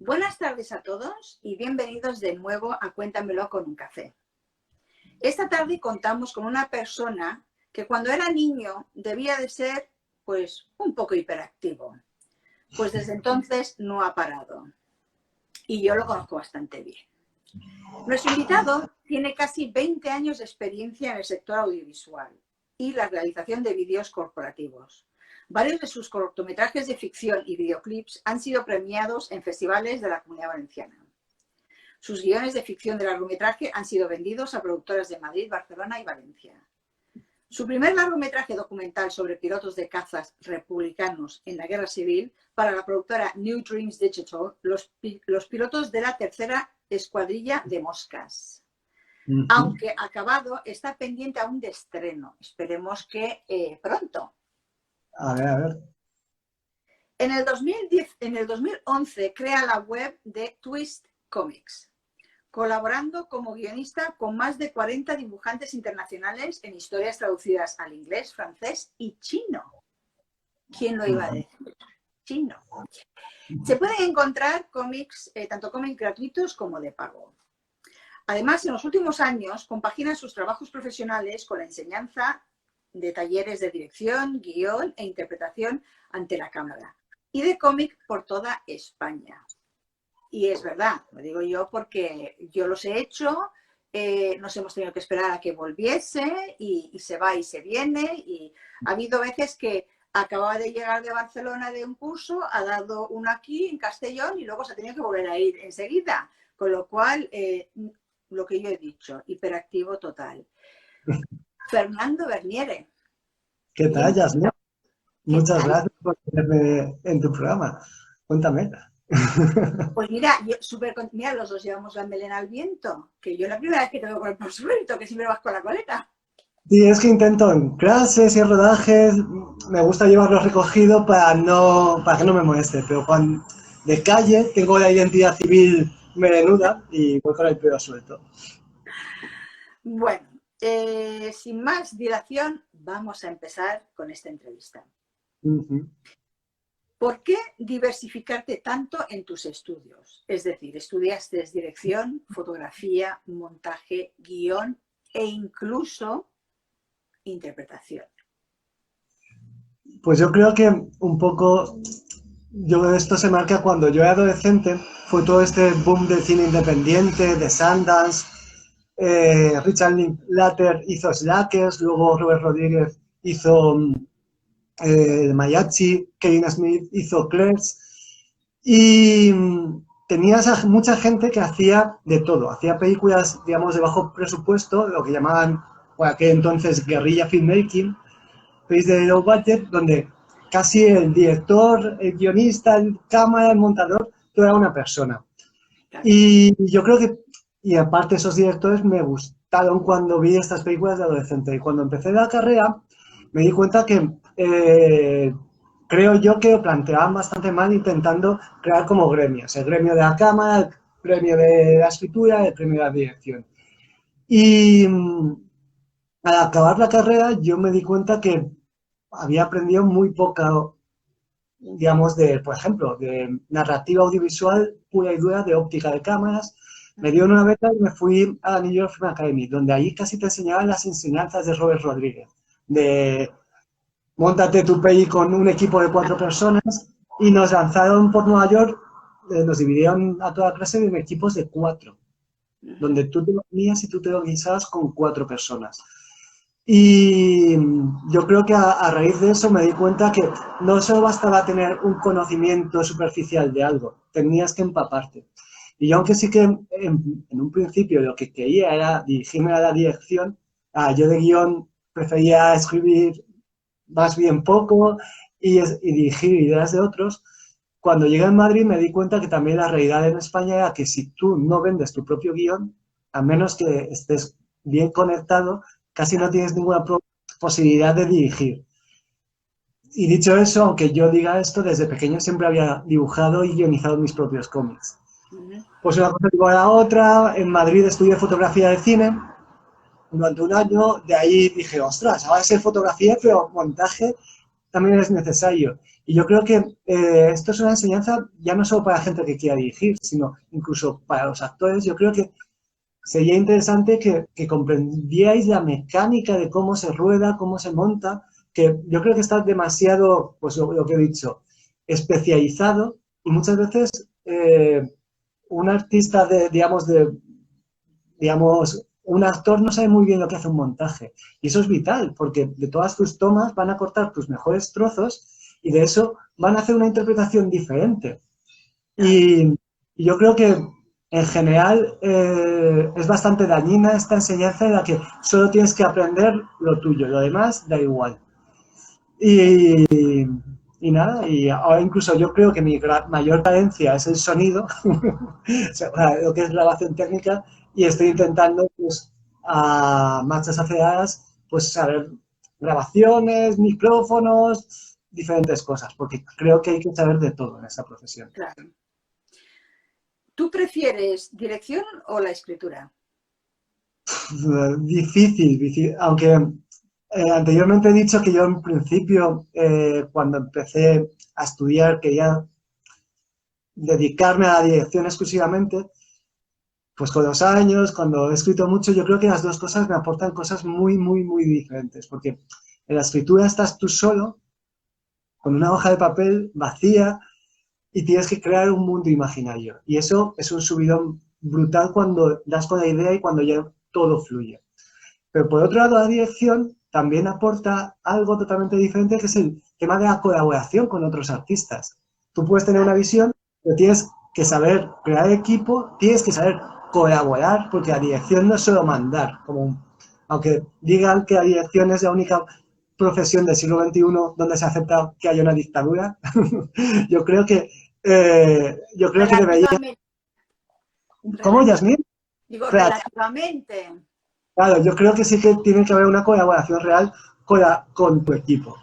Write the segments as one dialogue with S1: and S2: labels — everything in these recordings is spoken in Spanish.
S1: Buenas tardes a todos y bienvenidos de nuevo a Cuéntamelo con un café. Esta tarde contamos con una persona que cuando era niño debía de ser pues un poco hiperactivo, pues desde entonces no ha parado y yo lo conozco bastante bien. Nuestro invitado tiene casi 20 años de experiencia en el sector audiovisual y la realización de vídeos corporativos. Varios de sus cortometrajes de ficción y videoclips han sido premiados en festivales de la Comunidad Valenciana. Sus guiones de ficción de largometraje han sido vendidos a productoras de Madrid, Barcelona y Valencia. Su primer largometraje documental sobre pilotos de cazas republicanos en la Guerra Civil para la productora New Dreams Digital, los pilotos de la tercera escuadrilla de moscas. Aunque acabado, está pendiente aún de estreno. Esperemos que pronto.
S2: A ver.
S1: En el 2011 crea la web de Twist Comics, colaborando como guionista con más de 40 dibujantes internacionales en historias traducidas al inglés, francés y chino. ¿Quién lo iba a decir? Chino. Se pueden encontrar cómics, tanto cómics gratuitos como de pago. Además, en los últimos años compagina sus trabajos profesionales con la enseñanza de talleres de dirección, guión e interpretación ante la cámara y de cómic por toda España. Y es verdad, lo digo yo porque yo los he hecho, nos hemos tenido que esperar a que volviese y se va y se viene, y ha habido veces que acababa de llegar de Barcelona de un curso, ha dado uno aquí en Castellón y luego se ha tenido que volver a ir enseguida, con lo cual, lo que yo he dicho, hiperactivo total. Fernando Berniere.
S2: ¿Qué tal, Yasmín? Muchas gracias por tenerme en tu programa. Cuéntame.
S1: Pues mira, mira, los dos llevamos la melena al viento, que yo la primera vez que te veo con el pelo suelto, que siempre vas con la coleta.
S2: Sí, es que intento en clases y en rodajes, me gusta llevarlo recogido para que no me moleste, pero cuando de calle tengo la identidad civil melenuda y voy con el pelo suelto.
S1: Bueno, sin más dilación, vamos a empezar con esta entrevista. ¿Por qué diversificarte tanto en tus estudios? Es decir, estudiaste dirección, fotografía, montaje, guión e incluso interpretación.
S2: Pues yo creo que un poco, esto se marca cuando yo era adolescente, fue todo este boom del cine independiente, de Sundance. Richard Linklater hizo Slackers, luego Robert Rodríguez hizo Mariachi, Kevin Smith hizo Clerks, y tenías mucha gente que hacía de todo, hacía películas, digamos, de bajo presupuesto, lo que llamaban por aquel entonces guerrilla filmmaking, películas de low budget, donde casi el director, el guionista, el cámara, el montador, todo era una persona. Y yo creo que, y aparte esos directores me gustaron cuando vi estas películas de adolescente. Y cuando empecé la carrera me di cuenta que creo yo que lo planteaban bastante mal intentando crear como gremios. El gremio de la cámara, el gremio de la escritura, el gremio de la dirección. Y al acabar la carrera yo me di cuenta que había aprendido muy poco, digamos, por ejemplo, de narrativa audiovisual pura y dura, de óptica de cámaras. Me dio una beca y me fui a la New York Film Academy, donde allí casi te enseñaban las enseñanzas de Robert Rodríguez, de móntate tu peli con un equipo de 4 personas, y nos lanzaron por Nueva York, nos dividieron a toda clase en equipos de 4, donde tú te lo ponías y tú te organizabas con 4 personas. Y yo creo que a raíz de eso me di cuenta que no solo bastaba tener un conocimiento superficial de algo, tenías que empaparte. Y yo, aunque sí que en un principio lo que quería era dirigirme a la dirección, yo de guión prefería escribir más bien poco y dirigir ideas de otros. Cuando llegué a Madrid me di cuenta que también la realidad en España era que si tú no vendes tu propio guión, a menos que estés bien conectado, casi no tienes ninguna posibilidad de dirigir. Y dicho eso, aunque yo diga esto, desde pequeño siempre había dibujado y guionizado mis propios cómics. Pues una cosa llevó a la otra. En Madrid estudié fotografía de cine durante un año. De ahí dije, ostras, ahora sé fotografía, pero montaje también es necesario. Y yo creo que esto es una enseñanza ya no solo para la gente que quiera dirigir, sino incluso para los actores. Yo creo que sería interesante que comprendierais la mecánica de cómo se rueda, cómo se monta, que yo creo que está demasiado, pues lo que he dicho, especializado y muchas veces un artista digamos, un actor no sabe muy bien lo que hace un montaje. Y eso es vital, porque de todas tus tomas van a cortar tus mejores trozos y de eso van a hacer una interpretación diferente. Y, y yo creo que en general es bastante dañina esta enseñanza en la que solo tienes que aprender lo tuyo, lo demás da igual. Y, y nada, y ahora incluso yo creo que mi mayor carencia es el sonido, o sea, lo que es grabación técnica, y estoy intentando, pues, a marchas aceleradas, pues, saber grabaciones, micrófonos, diferentes cosas, porque creo que hay que saber de todo en esa profesión.
S1: Claro. ¿Tú prefieres dirección o la escritura?
S2: Difícil, aunque anteriormente he dicho que yo en principio, cuando empecé a estudiar, quería dedicarme a la dirección exclusivamente, pues con los años, cuando he escrito mucho, yo creo que las dos cosas me aportan cosas muy, muy, muy diferentes, porque en la escritura estás tú solo, con una hoja de papel vacía, y tienes que crear un mundo imaginario. Y eso es un subidón brutal cuando das con la idea y cuando ya todo fluye. Pero por otro lado, la dirección también aporta algo totalmente diferente, que es el tema de la colaboración con otros artistas. Tú puedes tener una visión, pero tienes que saber crear equipo, tienes que saber colaborar, porque la dirección no es solo mandar, aunque digan que la dirección es la única profesión del siglo XXI donde se acepta que haya una dictadura, yo creo que debería...
S1: Relativamente.
S2: ¿Cómo, Yasmín?
S1: Digo, relativamente.
S2: Claro, yo creo que sí que tiene que haber una colaboración real con tu equipo.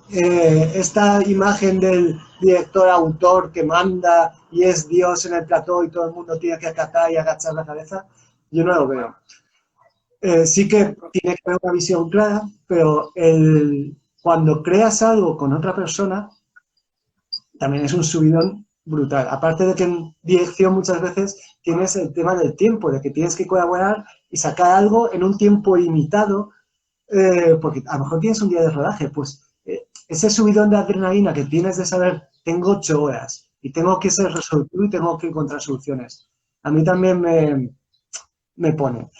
S2: Esta imagen del director-autor que manda y es Dios en el plató y todo el mundo tiene que acatar y agachar la cabeza, yo no lo veo. Sí que tiene que haber una visión clara, pero cuando creas algo con otra persona, también es un subidón brutal. Aparte de que en dirección muchas veces tienes el tema del tiempo, de que tienes que colaborar y sacar algo en un tiempo limitado, porque a lo mejor tienes un día de rodaje, pues ese subidón de adrenalina que tienes de saber, tengo 8 horas y tengo que ser resolutivo y tengo que encontrar soluciones. A mí también me pone.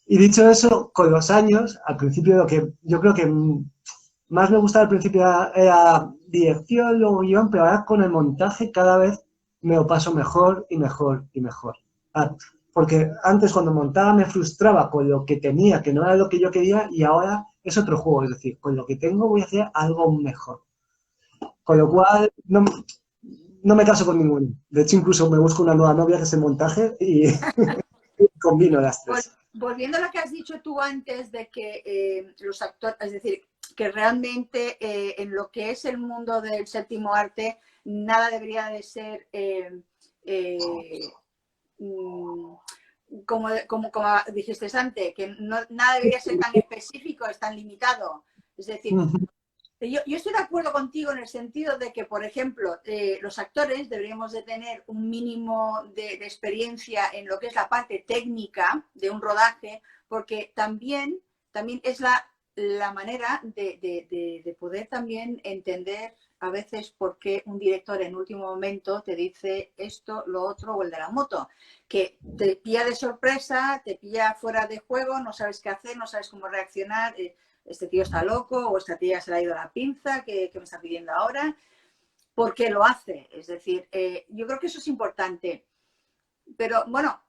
S2: Y dicho eso, con los años, al principio lo que yo creo que más me gustaba al principio era dirección, luego guión, pero ahora con el montaje cada vez me lo paso mejor y mejor y mejor. Porque antes cuando montaba me frustraba con lo que tenía, que no era lo que yo quería, y ahora es otro juego, es decir, con lo que tengo voy a hacer algo mejor. Con lo cual no me caso con ninguno. De hecho, incluso me busco una nueva novia que es el montaje y combino las tres.
S1: Volviendo a lo que has dicho tú antes de que los actores, es decir, que realmente en lo que es el mundo del séptimo arte, nada debería de ser como dijiste antes, que nada debería ser tan específico, es tan limitado. Es decir, yo estoy de acuerdo contigo en el sentido de que, por ejemplo, los actores deberíamos de tener un mínimo de experiencia en lo que es la parte técnica de un rodaje, porque también es la manera de poder también entender a veces por qué un director en último momento te dice esto, lo otro o el de la moto, que te pilla de sorpresa, te pilla fuera de juego, no sabes qué hacer, no sabes cómo reaccionar. Este tío está loco o esta tía se le ha ido la pinza, ¿qué me está pidiendo ahora? ¿Por qué lo hace? Es decir, yo creo que eso es importante. Pero bueno,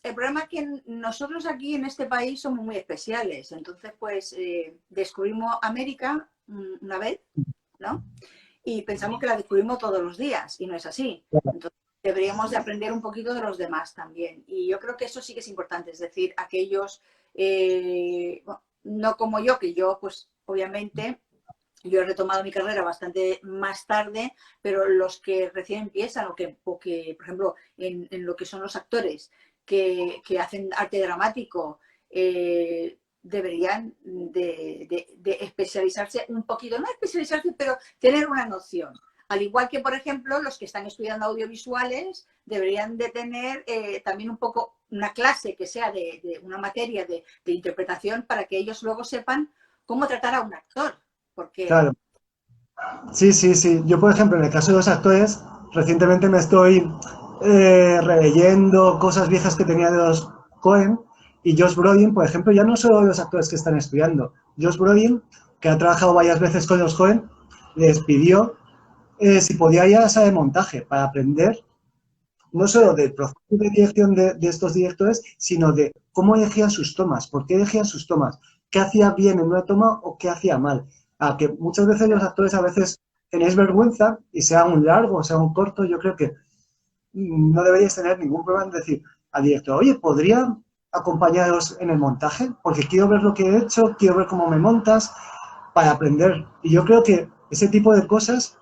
S1: el problema es que nosotros aquí en este país somos muy especiales. Entonces, pues descubrimos América una vez, ¿no? Y pensamos que la descubrimos todos los días y no es así. Entonces, deberíamos de aprender un poquito de los demás también. Y yo creo que eso sí que es importante. Es decir, aquellos... bueno, no como yo, que yo, pues, obviamente, yo he retomado mi carrera bastante más tarde, pero los que recién empiezan o que por ejemplo, en lo que son los actores que hacen arte dramático, deberían de especializarse un poquito, no especializarse, pero tener una noción. Al igual que, por ejemplo, los que están estudiando audiovisuales deberían de tener también un poco una clase que sea de una materia de interpretación para que ellos luego sepan cómo tratar a un actor. Porque...
S2: Claro. Sí, sí, sí. Yo, por ejemplo, en el caso de los actores, recientemente me estoy releyendo cosas viejas que tenía de los Coen y Josh Brolin, por ejemplo, ya no solo los actores que están estudiando. Josh Brolin, que ha trabajado varias veces con los Coen, les pidió si podía ir a la sala de montaje para aprender no solo del proceso de dirección de estos directores, sino de cómo elegían sus tomas, por qué elegían sus tomas, qué hacía bien en una toma o qué hacía mal. A que muchas veces los actores a veces tenéis vergüenza, y sea un largo o sea un corto, yo creo que no deberíais tener ningún problema en decir al director, oye, ¿podría acompañaros en el montaje? Porque quiero ver lo que he hecho, quiero ver cómo me montas, para aprender. Y yo creo que ese tipo de cosas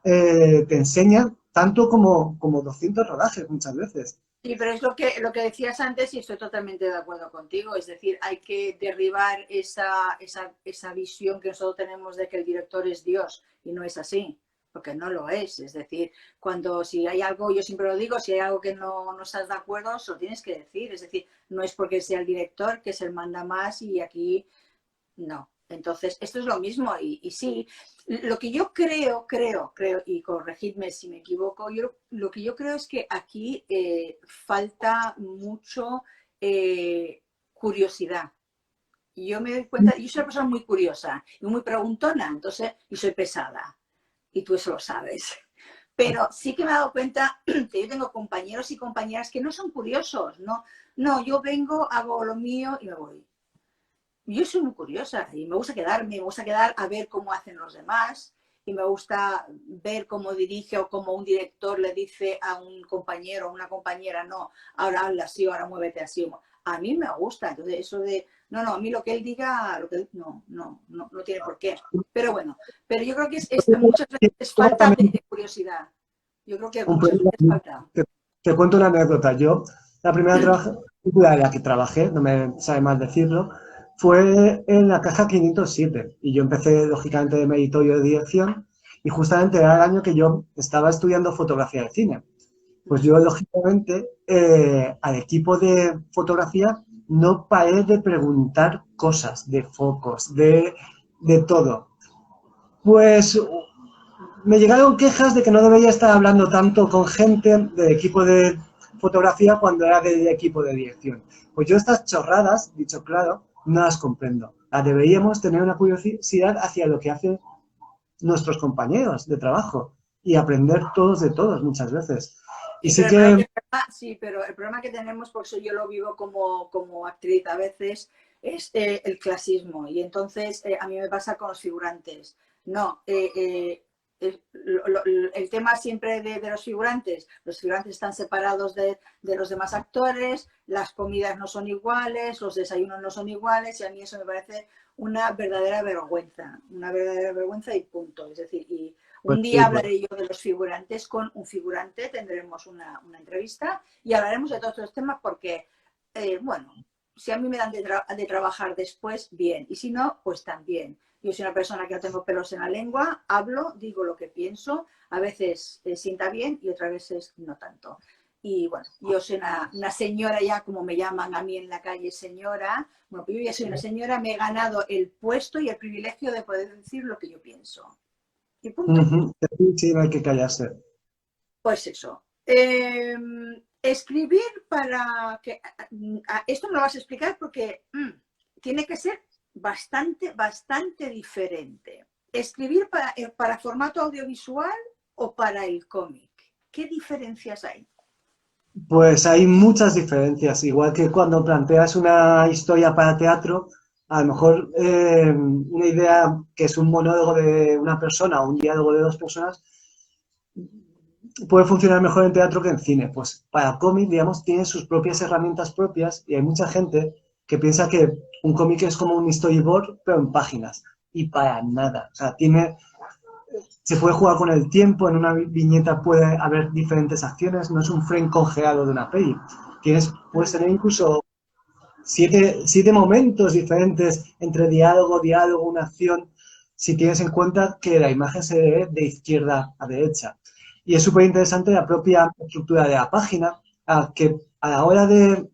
S2: te enseña tanto como 200 rodajes muchas veces.
S1: Sí, pero es lo que decías antes y estoy totalmente de acuerdo contigo. Es decir, hay que derribar esa visión que nosotros tenemos de que el director es Dios y no es así, porque no lo es. Es decir, si hay algo, yo siempre lo digo, si hay algo que no estás de acuerdo, se lo tienes que decir. Es decir, no es porque sea el director que es el manda más y aquí no. Entonces, esto es lo mismo y sí, lo que yo creo, y corregidme si me equivoco, lo que yo creo es que aquí falta mucho curiosidad. Y yo me doy cuenta, yo soy una persona muy curiosa y muy preguntona, entonces, y soy pesada, y tú eso lo sabes. Pero sí que me he dado cuenta que yo tengo compañeros y compañeras que no son curiosos, no, yo vengo, hago lo mío y me voy. Yo soy muy curiosa y me gusta quedar a ver cómo hacen los demás y me gusta ver cómo dirige o cómo un director le dice a un compañero o una compañera, no, ahora habla así, ahora muévete así. A mí me gusta, entonces eso de, no, a mí lo que él diga, no tiene por qué. Pero bueno, pero yo creo que muchas veces es falta de curiosidad. Yo creo que muchas veces falta.
S2: Te cuento una anécdota. Yo, la primera película en la que trabajé, no me sabe mal decirlo, fue en la Caja 507. Y yo empecé, lógicamente, de meritorio de dirección y justamente era el año que yo estaba estudiando fotografía de cine. Pues yo, lógicamente, al equipo de fotografía no paré de preguntar cosas, de focos, de todo. Pues me llegaron quejas de que no debería estar hablando tanto con gente del equipo de fotografía cuando era del equipo de dirección. Pues yo estas chorradas, dicho claro, no las comprendo. Deberíamos tener una curiosidad hacia lo que hacen nuestros compañeros de trabajo y aprender todos de todos muchas veces. Y sí que...
S1: pero el problema que tenemos, por eso yo lo vivo como actriz a veces, es el clasismo. Y entonces a mí me pasa con los figurantes. No, el tema siempre de los figurantes están separados de los demás actores, las comidas no son iguales, los desayunos no son iguales y a mí eso me parece una verdadera vergüenza y punto. Es decir, y un día hablaré yo de los figurantes con un figurante, tendremos una entrevista y hablaremos de todos los temas porque, bueno, si a mí me dan de trabajar después, bien, y si no, pues también. Yo soy una persona que no tengo pelos en la lengua, hablo, digo lo que pienso, a veces sienta bien y otras veces no tanto. Y bueno, yo soy una señora ya, como me llaman a mí en la calle señora. Bueno, pues yo ya soy una señora, me he ganado el puesto y el privilegio de poder decir lo que yo pienso. Y punto.
S2: Sí, no hay que callarse.
S1: Pues eso. Escribir para que... Esto me lo vas a explicar porque tiene que ser bastante diferente. ¿Escribir para formato audiovisual o para el cómic? ¿Qué diferencias hay?
S2: Pues hay muchas diferencias, igual que cuando planteas una historia para teatro, a lo mejor una idea que es un monólogo de una persona o un diálogo de dos personas puede funcionar mejor en teatro que en cine. Pues para cómic, digamos, tiene sus propias herramientas propias y hay mucha gente que piensa que un cómic es como un storyboard, pero en páginas. Y para nada. O sea, se puede jugar con el tiempo, en una viñeta puede haber diferentes acciones, no es un frame congelado de una peli. Puedes tener incluso siete momentos diferentes entre diálogo, una acción, si tienes en cuenta que la imagen se ve de izquierda a derecha. Y es súper interesante la propia estructura de la página, que a la hora de...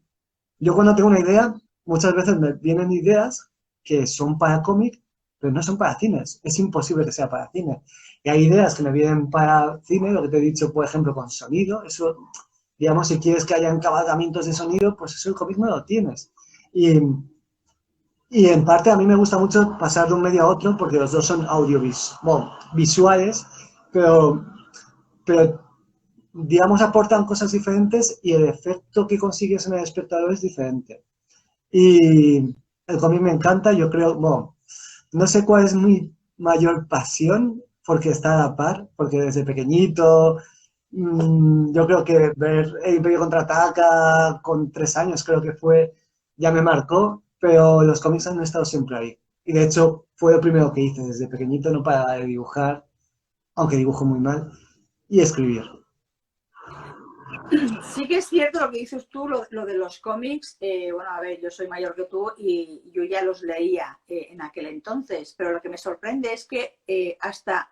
S2: Yo cuando tengo una idea, muchas veces me vienen ideas que son para cómic, pero no son para cines. Es imposible que sea para cine. Y hay ideas que me vienen para cine, lo que te he dicho, por ejemplo, con sonido. Eso, digamos, si quieres que haya encabalgamientos de sonido, pues eso el cómic no lo tienes. Y, y en parte a mí me gusta mucho pasar de un medio a otro porque los dos son visuales, pero digamos aportan cosas diferentes y el efecto que consigues en el espectador es diferente. Y el cómic me encanta, yo creo, bueno, no sé cuál es mi mayor pasión, porque está a la par, porque desde pequeñito, yo creo que ver El Imperio Contraataca con 3 años creo que fue, ya me marcó, pero los cómics han estado siempre ahí. Y de hecho fue lo primero que hice, desde pequeñito no paraba de dibujar, aunque dibujo muy mal, y escribir.
S1: Sí que es cierto lo que dices tú, lo de los cómics. Bueno, a ver, yo soy mayor que tú y yo ya los leía en aquel entonces, pero lo que me sorprende es que hasta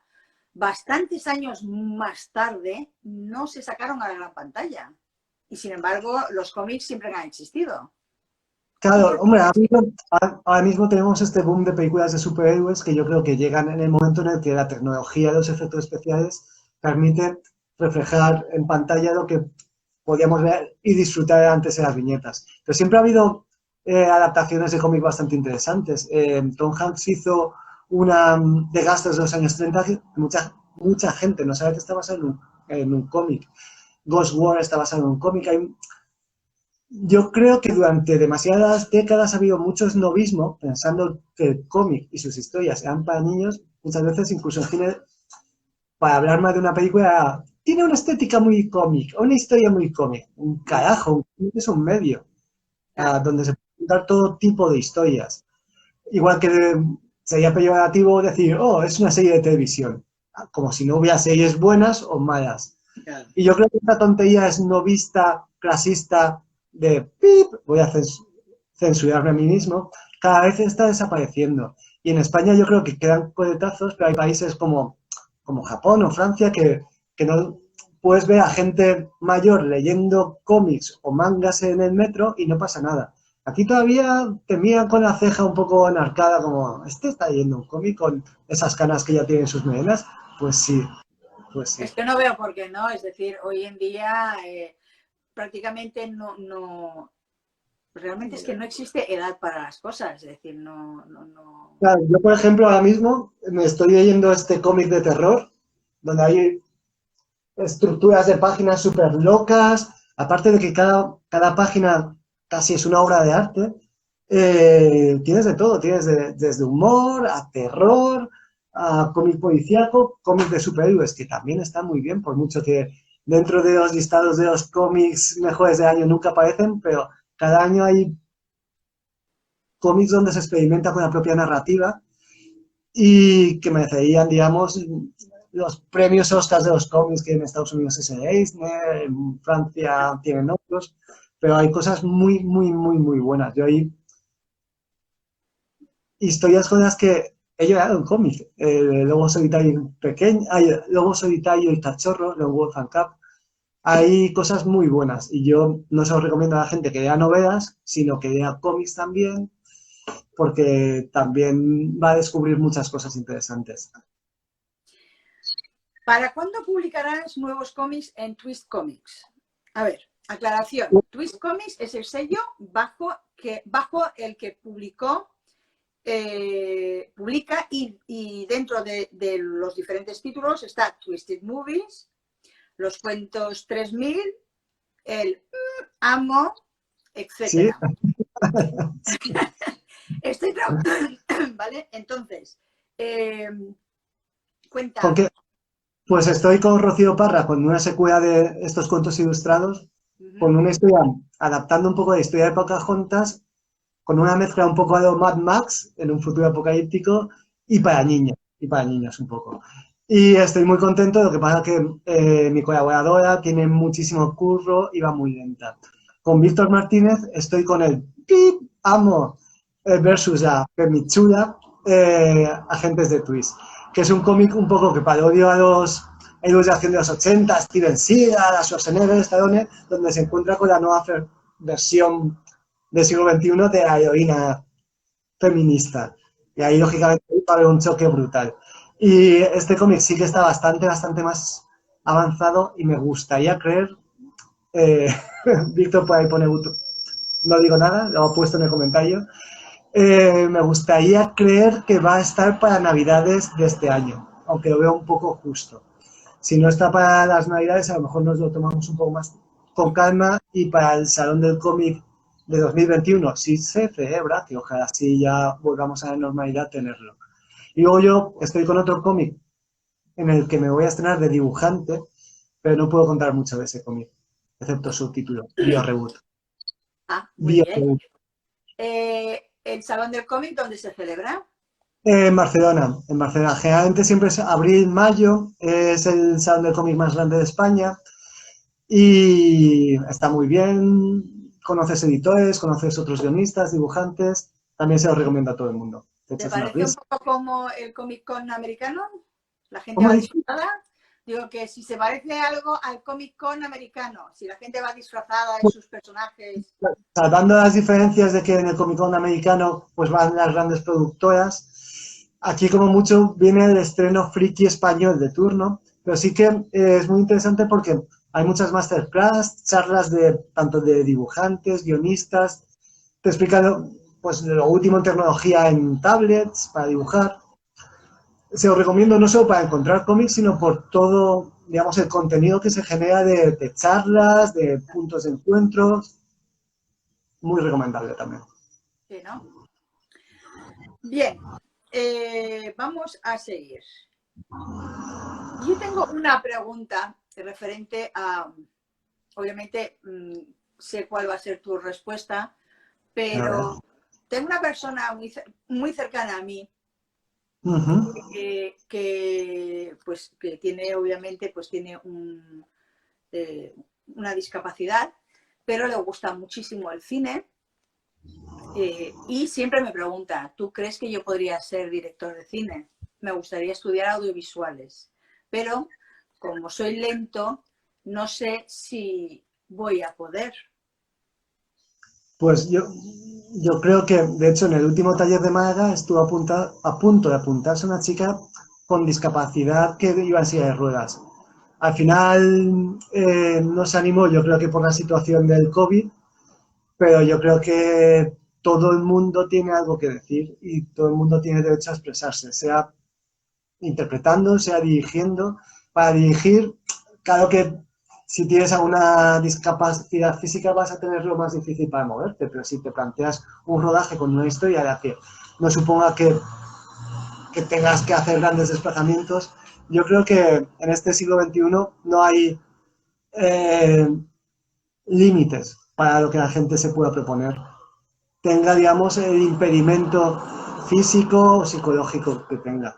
S1: bastantes años más tarde no se sacaron a la gran pantalla. Y sin embargo, los cómics siempre han existido.
S2: Claro, hombre, ahora mismo tenemos este boom de películas de superhéroes que yo creo que llegan en el momento en el que la tecnología de los efectos especiales permite reflejar en pantalla lo que podíamos ver y disfrutar antes en las viñetas. Pero siempre ha habido adaptaciones de cómic bastante interesantes. Tom Hanks hizo una de Gastos de los años 30, que mucha gente no sabe que está basado en un cómic. Ghost War está basado en un cómic. Yo creo que durante demasiadas décadas ha habido mucho snobismo pensando que el cómic y sus historias eran para niños, muchas veces incluso en cine, para hablar más de una película, tiene una estética muy cómic, una historia muy cómic. Un carajo, un cómic es un medio donde se pueden contar todo tipo de historias. Igual que sería peyorativo decir, oh, es una serie de televisión, como si no hubiera series buenas o malas. Claro. Y yo creo que esta tontería snobista, clasista, de pip, voy a censurarme a mí mismo, cada vez está desapareciendo. Y en España yo creo que quedan coletazos, pero hay países como Japón o Francia que no puedes ver a gente mayor leyendo cómics o mangas en el metro y no pasa nada. Aquí todavía te miran con la ceja un poco enarcada, como, ¿este está leyendo un cómic con esas canas que ya tienen sus melenas? Pues sí, pues sí.
S1: Es que no veo por qué no, es decir, hoy en día prácticamente no, realmente es que no existe edad para las cosas, es decir, no.
S2: Claro, yo, por ejemplo, ahora mismo me estoy leyendo este cómic de terror, donde hay estructuras de páginas súper locas, aparte de que cada página casi es una obra de arte, tienes de todo, tienes desde humor a terror, a cómic policíaco, cómic de superhéroes, que también está muy bien, por mucho que dentro de los listados de los cómics mejores del año nunca aparecen, pero cada año hay cómics donde se experimenta con la propia narrativa y que merecerían, digamos, los premios Oscars de los cómics, que en Estados Unidos es el Eisner, en Francia tienen otros, pero hay cosas muy, muy, muy, muy buenas. Yo hay historias con las que he llorado en cómics. Lobo Solitario pequeño, hay Lobo Solitario y Cachorro, Lone Wolf and Cub. Hay cosas muy buenas y yo no se lo recomiendo a la gente que lea novelas, sino que lea cómics también, porque también va a descubrir muchas cosas interesantes.
S1: ¿Para cuándo publicarás nuevos cómics en Twist Comics? A ver, aclaración. Twist Comics es el sello bajo el que publica y dentro de los diferentes títulos está Twisted Movies, los cuentos 3000, el Amo, etc. ¿Sí? Estoy trabajando, ¿vale? Entonces, cuenta.
S2: ¿Con qué? Pues estoy con Rocío Parra, con una secuela de estos cuentos ilustrados, con una historia, adaptando un poco la historia de Pocahontas, con una mezcla un poco a lo Mad Max, en un futuro apocalíptico, y para niños un poco. Y estoy muy contento, lo que pasa es que mi colaboradora tiene muchísimo curro y va muy lenta. Con Víctor Martínez estoy con el pip, Amo versus a Pemichula, Agentes de Twist, que es un cómic un poco que parodia a los héroes de acción de los 80, Steven Seagal, a Schwarzenegger, Stallone, donde se encuentra con la nueva versión del siglo XXI de la heroína feminista. Y ahí, lógicamente, va a haber un choque brutal. Y este cómic sí que está bastante más avanzado y me gustaría creer, eh, Víctor por ahí pone, no digo nada, lo he puesto en el comentario, me gustaría creer que va a estar para Navidades de este año, aunque lo veo un poco justo. Si no está para las Navidades, a lo mejor nos lo tomamos un poco más con calma y para el Salón del Cómic de 2021, si se celebra, que ojalá sí ya volvamos a la normalidad tenerlo. Y luego yo estoy con otro cómic en el que me voy a estrenar de dibujante, pero no puedo contar mucho de ese cómic, excepto su título, Bio Reboot.
S1: Ah, muy bien. ¿El Salón del Cómic dónde se celebra?
S2: En Barcelona, en Barcelona. Generalmente siempre es abril, mayo, es el salón del cómic más grande de España y está muy bien. Conoces editores, conoces otros guionistas, dibujantes. También se lo recomiendo a todo el mundo.
S1: ¿Te parece un poco como el Comic Con americano? ¿La gente va disfrazada? Digo que si se parece algo al Comic Con americano, si la gente va disfrazada de sus personajes.
S2: Salvando las diferencias de que en el Comic Con americano pues van las grandes productoras, aquí como mucho viene el estreno friki español de turno, pero sí que es muy interesante porque hay muchas masterclass, charlas de tanto de dibujantes, guionistas, te explican pues lo último en tecnología en tablets para dibujar. Se lo recomiendo no solo para encontrar cómics, sino por todo, digamos, el contenido que se genera de charlas, de puntos de encuentros. Muy recomendable también.
S1: Sí, ¿no? Bien, vamos a seguir. Yo tengo una pregunta referente a, obviamente, sé cuál va a ser tu respuesta, pero tengo una persona muy cercana a mí que tiene, obviamente, pues tiene una discapacidad, pero le gusta muchísimo el cine. Y siempre me pregunta, ¿tú crees que yo podría ser director de cine? Me gustaría estudiar audiovisuales, pero como soy lento, no sé si voy a poder.
S2: Pues yo creo que, de hecho, en el último taller de Málaga estuvo a punto de apuntarse una chica con discapacidad que iba en silla de ruedas. Al final no se animó, yo creo que por la situación del COVID, pero yo creo que todo el mundo tiene algo que decir y todo el mundo tiene derecho a expresarse, sea interpretando, sea dirigiendo. Para dirigir, claro que si tienes alguna discapacidad física vas a tenerlo más difícil para moverte, pero si te planteas un rodaje con una historia en la que no suponga que tengas que hacer grandes desplazamientos, yo creo que en este siglo XXI no hay límites para lo que la gente se pueda proponer. Tenga, digamos, el impedimento físico o psicológico que tenga.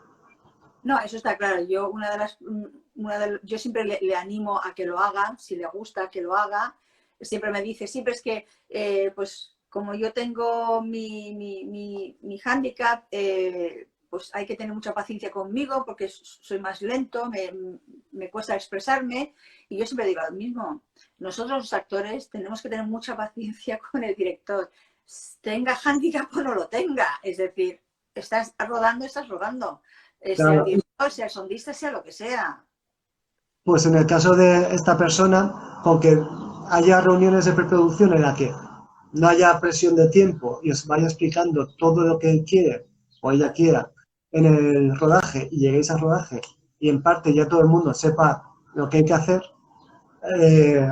S1: No, eso está claro. Yo yo siempre le animo a que lo haga, si le gusta que lo haga. Siempre me dice, siempre es que, pues como yo tengo mi hándicap, pues hay que tener mucha paciencia conmigo porque soy más lento, me cuesta expresarme. Y yo siempre digo lo mismo. Nosotros los actores tenemos que tener mucha paciencia con el director. Tenga hándicap o no lo tenga. Es decir, estás rodando, estás rodando. Sea el director, sea el sondista, sea lo que sea.
S2: Pues en el caso de esta persona, con que haya reuniones de preproducción en la que no haya presión de tiempo y os vaya explicando todo lo que él quiere o ella quiera en el rodaje y lleguéis al rodaje y en parte ya todo el mundo sepa lo que hay que hacer,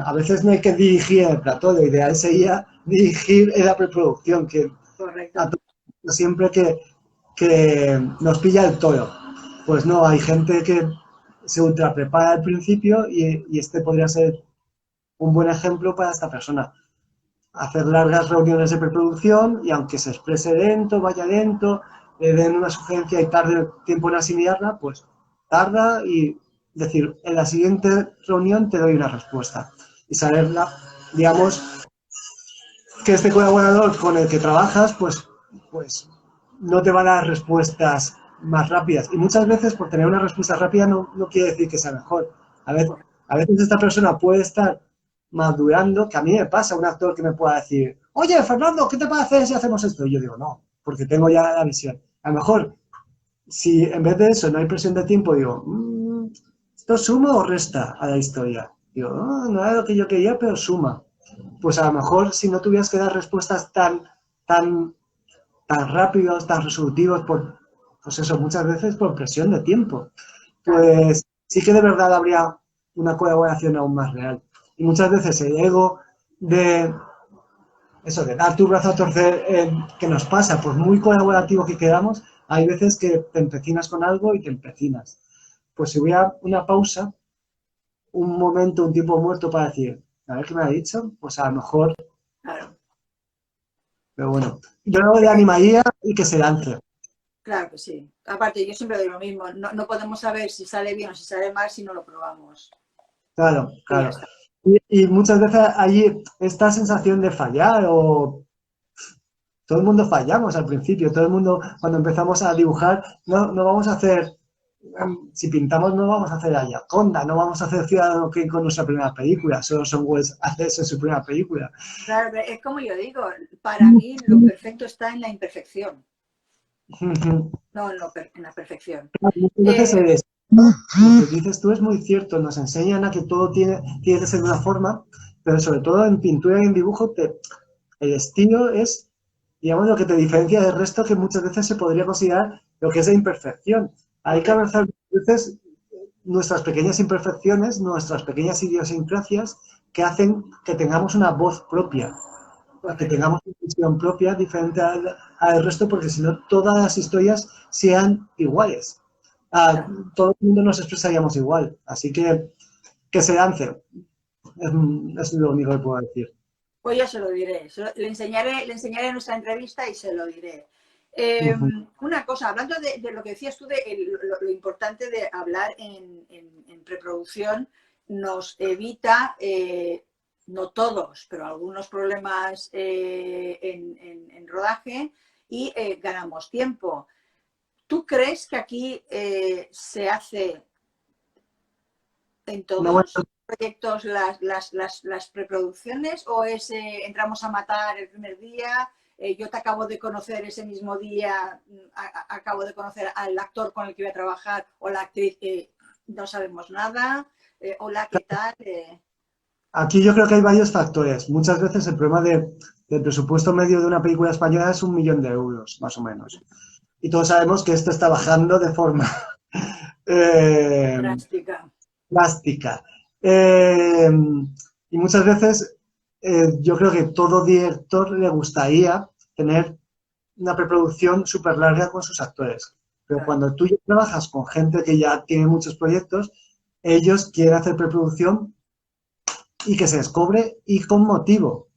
S2: a veces no hay que dirigir en el plató, lo ideal sería dirigir en la preproducción, que
S1: correcto.
S2: Siempre que nos pilla el toro. Pues no, hay gente que se ultra prepara al principio y este podría ser un buen ejemplo para esta persona. Hacer largas reuniones de preproducción y aunque se exprese lento, vaya lento, le den una sugerencia y tarde tiempo en asimilarla, pues tarda y decir, en la siguiente reunión te doy una respuesta. Y saberla, digamos, que este colaborador con el que trabajas, pues no te va a dar respuestas más rápidas. Y muchas veces por tener una respuesta rápida no quiere decir que sea mejor. A veces esta persona puede estar madurando, que a mí me pasa un actor que me pueda decir, oye, Fernando, ¿qué te parece si hacemos esto? Y yo digo, no, porque tengo ya la visión. A lo mejor, si en vez de eso no hay presión de tiempo, digo, ¿esto suma o resta a la historia? Digo, no era lo que yo quería, pero suma. Pues a lo mejor si no tuvieras que dar respuestas tan rápidos, tan resolutivos, pues eso, muchas veces por presión de tiempo, pues sí que de verdad habría una colaboración aún más real. Y muchas veces el ego de eso, de dar tu brazo a torcer, que nos pasa, por muy colaborativo que quedamos, hay veces que te empecinas con algo y te empecinas. Pues si hubiera una pausa, un momento, un tiempo muerto para decir, a ver qué me ha dicho, pues a lo mejor,
S1: Claro.
S2: pero bueno, yo le animaría y que se lance.
S1: Claro que sí. Aparte, yo siempre digo lo mismo, no podemos saber si sale bien o si sale mal si no lo probamos.
S2: Claro,
S1: Y ya
S2: claro.
S1: está.
S2: Y muchas veces hay esta sensación de fallar o todo el mundo fallamos al principio, todo el mundo cuando empezamos a dibujar no vamos a hacer, si pintamos no vamos a hacer a Gioconda, no vamos a hacer Ciudadano Kane con nuestra primera película, solo Son Welles hace eso en su primera película.
S1: Claro, pero es como yo digo, para mí lo perfecto está en la imperfección, no en la perfección.
S2: Muchas veces lo que dices tú es muy cierto, nos enseñan a que todo tiene que ser de una forma, pero sobre todo en pintura y en dibujo el estilo es, digamos, lo que te diferencia del resto, que muchas veces se podría considerar lo que es la imperfección. Hay que abrazar veces nuestras pequeñas imperfecciones, nuestras pequeñas idiosincrasias que hacen que tengamos una voz propia, que tengamos una visión propia diferente al resto, porque si no todas las historias sean iguales. Todo el mundo nos expresaríamos igual, así que se lance, es lo único que puedo decir.
S1: Pues yo se lo diré, le enseñaré nuestra entrevista y se lo diré. Una cosa, hablando de lo que decías tú, de lo importante de hablar en preproducción, nos evita, no todos, pero algunos problemas en rodaje y ganamos tiempo. ¿Tú crees que aquí se hace en todos los proyectos las preproducciones o es entramos a matar el primer día? Yo te acabo de conocer ese mismo día, acabo de conocer al actor con el que voy a trabajar o la actriz, no sabemos nada. Hola, ¿qué tal?
S2: Aquí yo creo que hay varios factores. Muchas veces el problema del presupuesto medio de una película española es 1 millón de euros, más o menos. Y todos sabemos que esto está bajando de forma drástica. Y muchas veces yo creo que todo director le gustaría tener una preproducción súper larga con sus actores. Pero cuando tú ya trabajas con gente que ya tiene muchos proyectos, ellos quieren hacer preproducción y que se les cobre y con motivo.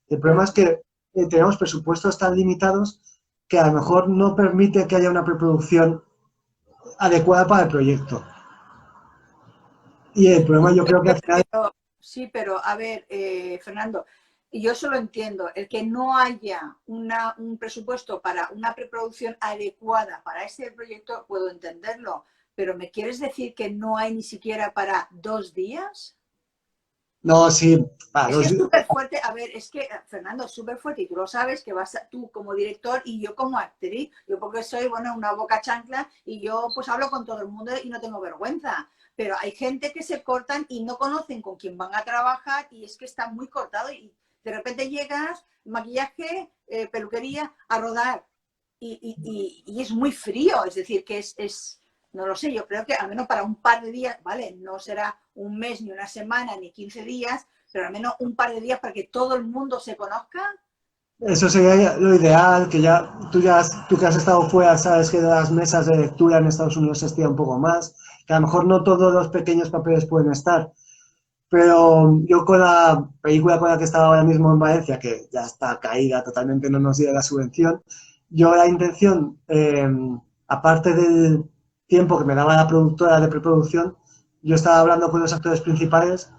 S2: El problema es que tenemos presupuestos tan limitados que a lo mejor no permite que haya una preproducción adecuada para el proyecto. Y el problema yo creo que al final...
S1: Sí, pero a ver, Fernando, yo eso lo entiendo. El que no haya un presupuesto para una preproducción adecuada para ese proyecto, puedo entenderlo. Pero ¿me quieres decir que no hay ni siquiera para 2 días?
S2: No, sí.
S1: Es que es súper fuerte. A ver, es que, Fernando, es súper fuerte y tú lo sabes, que vas tú como director y yo como actriz. Yo porque soy, bueno, una boca chancla y yo pues hablo con todo el mundo y no tengo vergüenza. Pero hay gente que se cortan y no conocen con quién van a trabajar y es que está muy cortado y de repente llegas, maquillaje, peluquería, a rodar y es muy frío. Es decir, que no lo sé, yo creo que al menos para un par de días, ¿vale? No será un mes, ni una semana, ni 15 días, pero al menos un par de días para que todo el mundo se conozca.
S2: Eso sería lo ideal, que tú que has estado fuera, sabes que las mesas de lectura en Estados Unidos se estira un poco más, que a lo mejor no todos los pequeños papeles pueden estar, pero yo con la película con la que estaba ahora mismo en Valencia, que ya está caída totalmente, no nos llega la subvención, yo la intención, aparte del tiempo que me daba la productora de preproducción, yo estaba hablando con los actores principales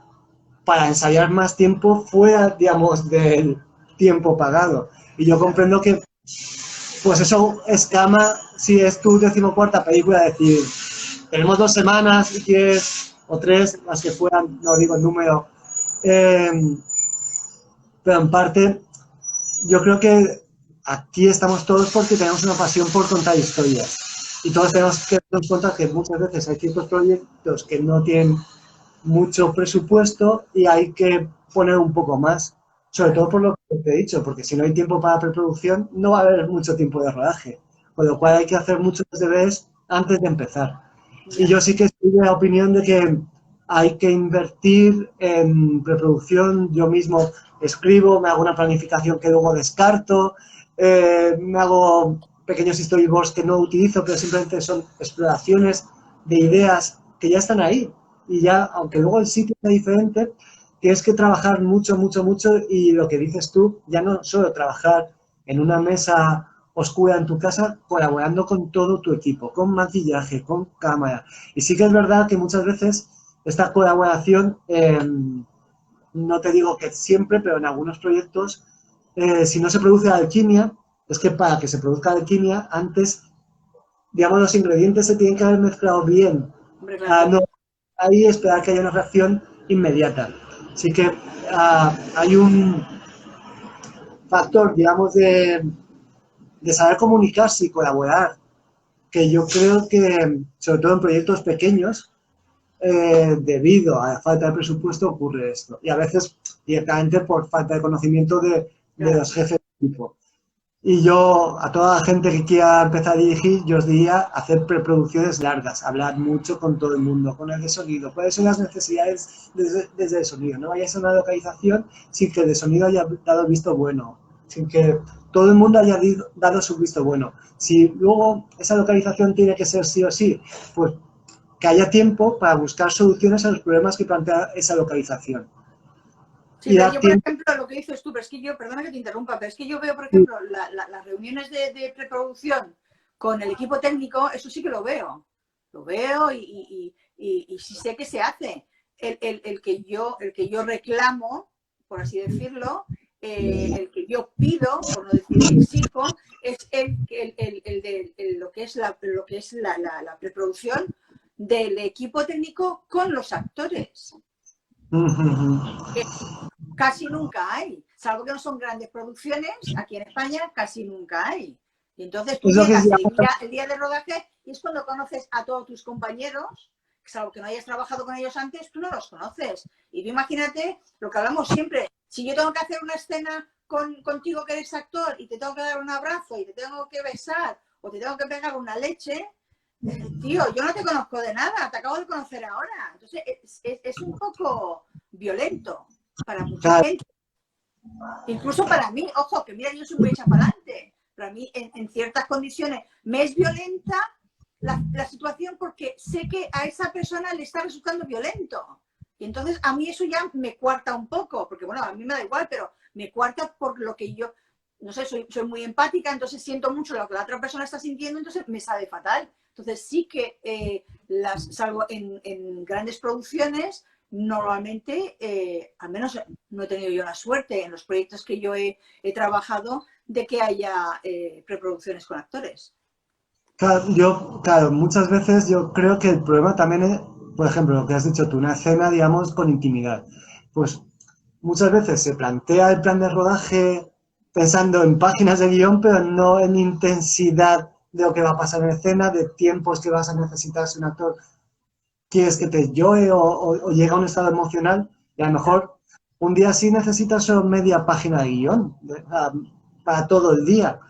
S2: para ensayar más tiempo fuera, digamos, del tiempo pagado. Y yo comprendo que, pues eso escama, si es tu 14ª película, decir, tenemos 2 semanas, si quieres, o 3, las que fueran, no digo el número. Pero en parte, yo creo que aquí estamos todos porque tenemos una pasión por contar historias. Y todos tenemos que darnos cuenta que muchas veces hay ciertos proyectos que no tienen mucho presupuesto y hay que poner un poco más. Sobre todo por lo que te he dicho, porque si no hay tiempo para preproducción, no va a haber mucho tiempo de rodaje. Con lo cual hay que hacer muchos deberes antes de empezar. Y yo sí que estoy de la opinión de que hay que invertir en preproducción. Yo mismo escribo, me hago una planificación que luego descarto, me hago pequeños storyboards que no utilizo, pero simplemente son exploraciones de ideas que ya están ahí. Y ya, aunque luego el sitio sea diferente, tienes que trabajar mucho, mucho, mucho. Y lo que dices tú, ya no solo trabajar en una mesa oscura en tu casa, colaborando con todo tu equipo, con maquillaje, con cámara. Y sí que es verdad que muchas veces esta colaboración, no te digo que siempre, pero en algunos proyectos, si no se produce alquimia, es que para que se produzca alquimia, antes, digamos, los ingredientes se tienen que haber mezclado bien.
S1: Hombre, claro.
S2: No ahí esperar que haya una reacción inmediata. Así que hay un factor, digamos, de saber comunicarse y colaborar, que yo creo que, sobre todo en proyectos pequeños, debido a la falta de presupuesto ocurre esto. Y a veces directamente por falta de conocimiento de los jefes de equipo. Y yo, a toda la gente que quiera empezar a dirigir, yo os diría hacer preproducciones largas, hablar mucho con todo el mundo, con el de sonido, cuáles son las necesidades desde el sonido. No vayáis a una localización sin que el de sonido haya dado el visto bueno, sin que todo el mundo haya dado su visto bueno. Si luego esa localización tiene que ser sí o sí, pues que haya tiempo para buscar soluciones a los problemas que plantea esa localización.
S1: Sí, pero yo, por ejemplo, lo que dices tú, pero es que yo, perdona que te interrumpa, pero es que yo veo, por ejemplo, las reuniones de preproducción con el equipo técnico, eso sí que lo veo. Lo veo y sí sé que se hace. El que yo reclamo, por así decirlo, el que yo pido, por no decir exijo, es lo que es la preproducción del equipo técnico con los actores. Casi nunca hay, salvo que no son grandes producciones, aquí en España casi nunca hay. Y entonces tú llegas el día de rodaje y es cuando conoces a todos tus compañeros, salvo que no hayas trabajado con ellos antes, tú no los conoces. Y tú imagínate lo que hablamos siempre, si yo tengo que hacer una escena contigo que eres actor y te tengo que dar un abrazo y te tengo que besar o te tengo que pegar una leche, tío, yo no te conozco de nada, te acabo de conocer ahora. Entonces es un poco violento para mucha gente. Incluso para mí, ojo, que mira, yo soy muy hecha para adelante, pero a mí en ciertas condiciones me es violenta la situación porque sé que a esa persona le está resultando violento. Y entonces a mí eso ya me cuarta un poco, porque bueno, a mí me da igual, pero me cuarta por lo que yo, no sé, soy muy empática, entonces siento mucho lo que la otra persona está sintiendo, entonces me sabe fatal. Entonces sí que salvo en grandes producciones, normalmente, al menos no he tenido yo la suerte en los proyectos que yo he trabajado de que haya preproducciones con actores.
S2: Claro, muchas veces yo creo que el problema también es, por ejemplo, lo que has dicho tú, una escena, digamos, con intimidad. Pues muchas veces se plantea el plan de rodaje pensando en páginas de guión, pero no en intensidad de lo que va a pasar en escena, de tiempos que vas a necesitar si un actor quieres que te llore o llega a un estado emocional, y a lo mejor un día sí necesitas solo media página de guión para todo el día.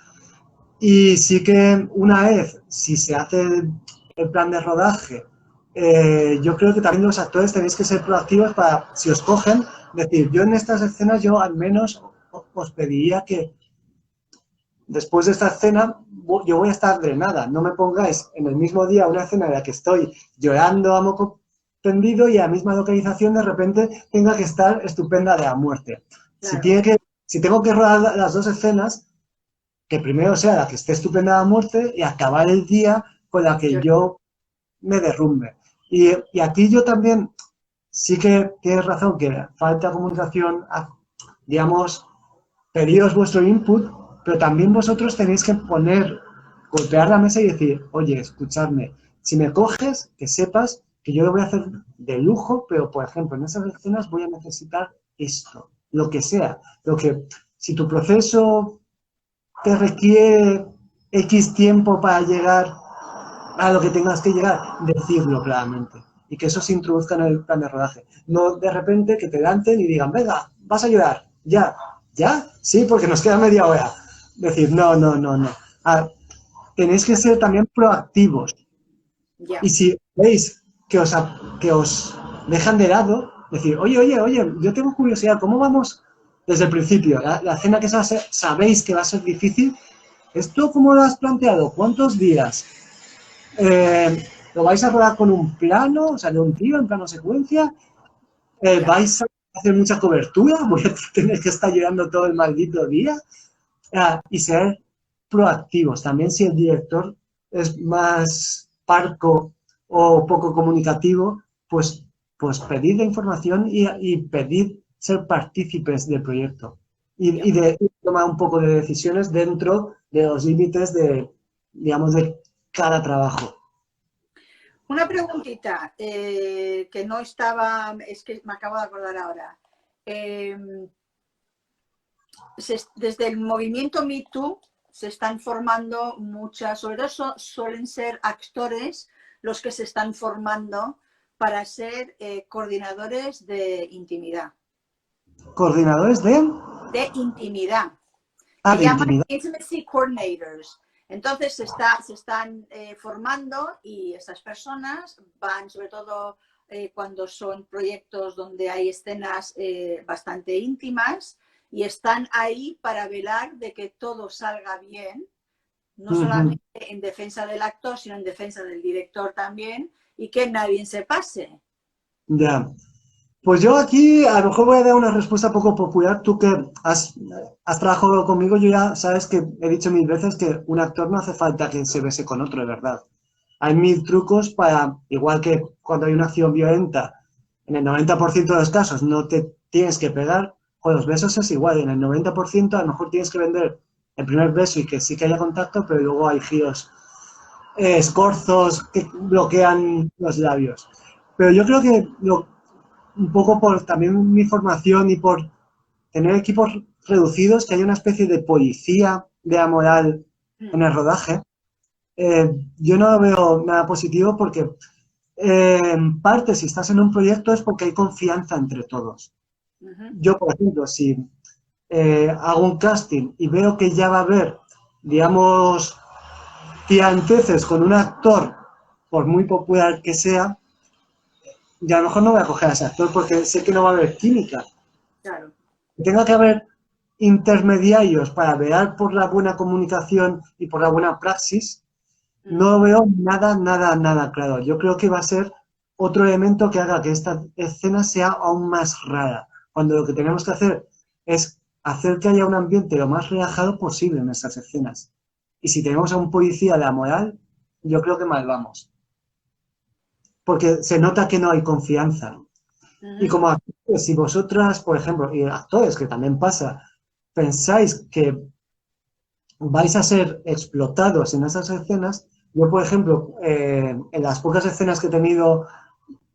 S2: Y sí que una vez, si se hace el plan de rodaje, yo creo que también los actores tenéis que ser proactivos para, si os cogen, decir, yo en estas escenas yo al menos os pediría que después de esta escena yo voy a estar drenada, no me pongáis en el mismo día una escena en la que estoy llorando a moco tendido y a la misma localización de repente tenga que estar estupenda de la muerte. Claro. Si tengo que rodar las dos escenas, que primero sea la que esté estupenda a muerte y acabar el día con la que yo me derrumbe. Y aquí yo también sí que tienes razón que falta comunicación, digamos, pediros vuestro input, pero también vosotros tenéis que golpear la mesa y decir, oye, escuchadme, si me coges, que sepas que yo lo voy a hacer de lujo, pero por ejemplo, en esas escenas voy a necesitar esto, lo que sea, si tu proceso te requiere X tiempo para llegar a lo que tengas que llegar, decirlo claramente. Y que eso se introduzca en el plan de rodaje. No de repente que te lancen y digan, venga, vas a ayudar, ya, ya, sí, porque nos queda media hora. Decir, no, no, no, no. Ah, tenéis que ser también proactivos.
S1: Ya.
S2: Y si veis que os dejan de lado, decir, oye, oye, oye, yo tengo curiosidad, ¿cómo vamos desde el principio? La cena que sabéis que va a ser difícil, ¿esto cómo lo has planteado? ¿Cuántos días? ¿Lo vais a rodar con un plano, o sea, de un tiro, en plano secuencia?
S1: Ya.
S2: ¿Vais a hacer mucha cobertura? ¿Voy a tener que estar llorando todo el maldito día? Y ser proactivos. También si el director es más parco o poco comunicativo, pues pedid la información y pedid ser partícipes del proyecto.
S1: Ya.
S2: Y de tomar un poco de decisiones dentro de los límites digamos, de cada trabajo.
S1: Una preguntita que no estaba, es que me acabo de acordar ahora. Desde el movimiento Me Too se están formando muchas, sobre todo suelen ser actores los que se están formando para ser coordinadores de intimidad.
S2: ¿Coordinadores
S1: De intimidad. Se
S2: de
S1: llaman
S2: intimidad?
S1: Intimacy Coordinators. Entonces se están formando y estas personas van sobre todo cuando son proyectos donde hay escenas bastante íntimas y están ahí para velar de que todo salga bien, no solamente en defensa del actor, sino en defensa del director también y que nadie se pase.
S2: Ya. Pues yo aquí a lo mejor voy a dar una respuesta poco popular. Tú que has trabajado conmigo, yo ya sabes que he dicho mil veces que un actor no hace falta que se bese con otro, de verdad. Hay mil trucos para, igual que cuando hay una acción violenta, en el 90% de los casos no te tienes que pegar, con los besos es igual. En el 90% a lo mejor tienes que vender el primer beso y que sí que haya contacto, pero luego hay giros, escorzos que bloquean los labios. Pero yo creo que un poco por también mi formación y por tener equipos reducidos, que haya una especie de policía de la moral en el rodaje, yo no lo veo nada positivo porque en parte si estás en un proyecto es porque hay confianza entre todos. Yo, por ejemplo, si hago un casting y veo que ya va a haber, digamos, tianteces con un actor, por muy popular que sea, ya a lo mejor no voy a coger a ese actor porque sé que no va a haber química.
S1: Claro.
S2: Que tenga que haber intermediarios para velar por la buena comunicación y por la buena praxis, no lo veo nada, nada, nada claro. Yo creo que va a ser otro elemento que haga que esta escena sea aún más rara, cuando lo que tenemos que hacer es hacer que haya un ambiente lo más relajado posible en esas escenas. Y si tenemos a un policía de la moral, yo creo que mal vamos. Porque se nota que no hay confianza. Y como actores, si vosotras, por ejemplo, y actores, que también pasa, pensáis que vais a ser explotados en esas escenas, yo, por ejemplo, en las pocas escenas que he tenido,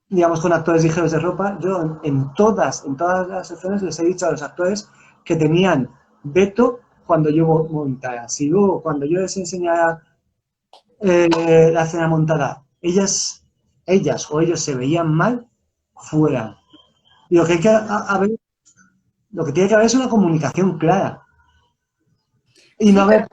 S2: digamos, con actores ligeros de ropa, yo en todas las escenas les he dicho a los actores que tenían veto cuando yo montara. Si luego, cuando yo les enseñara la escena montada, ellas o ellos se veían mal, fuera. Y lo que hay que haber, lo que tiene que haber es una comunicación clara. Y no
S1: Sí, pero
S2: haber